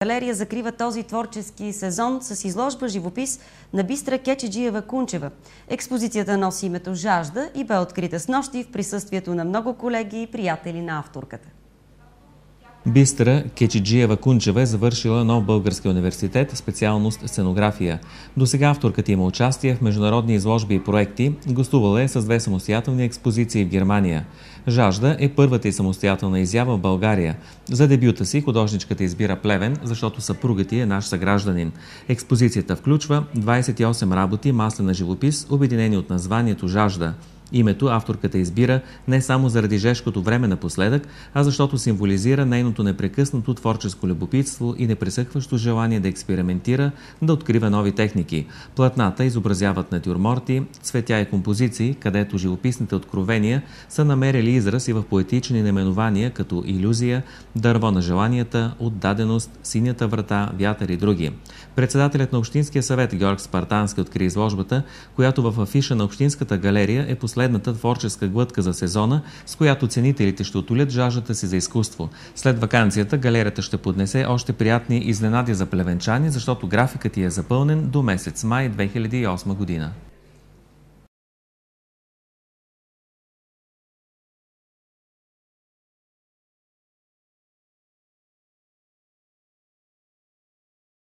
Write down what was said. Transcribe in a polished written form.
Галерия закрива този творчески сезон с изложба живопис на Бистра Кечеджиева-Кунчева. Експозицията носи името "Жажда" и бе открита снощи в присъствието на много колеги и приятели на авторката. Бистра Кечеджиева-Кунчева е завършила Нов български университет, специалност сценография. Досега авторката има участие в международни изложби и проекти, гостувала е с 2 самостоятелни експозиции в Германия. "Жажда" е първата и самостоятелна изява в България. За дебюта си художничката избира Плевен, защото съпругът ѝ е наш съгражданин. Експозицията включва 28 работи маслена живопис, обединени от названието "Жажда". Името авторката избира не само заради жежкото време напоследък, а защото символизира нейното непрекъснато творческо любопитство и непресъхващо желание да експериментира, да открива нови техники. Платната изобразяват натюрморти, цветя и композиции, където живописните откровения са намерили израз и в поетични наименования като "Илюзия", "Дърво на желанията", "Отдаденост", "Синята врата", "Вятър" и други. Председателят на Общинския съвет Георг Спартански откри изложбата, която в афиша на Общинската галерия е последната творческа глътка за сезона, с която ценителите ще утолят жаждата си за изкуство. След ваканцията галерията ще поднесе още приятни изненади за плевенчани, защото графикът ѝ е запълнен до месец май 2008 година.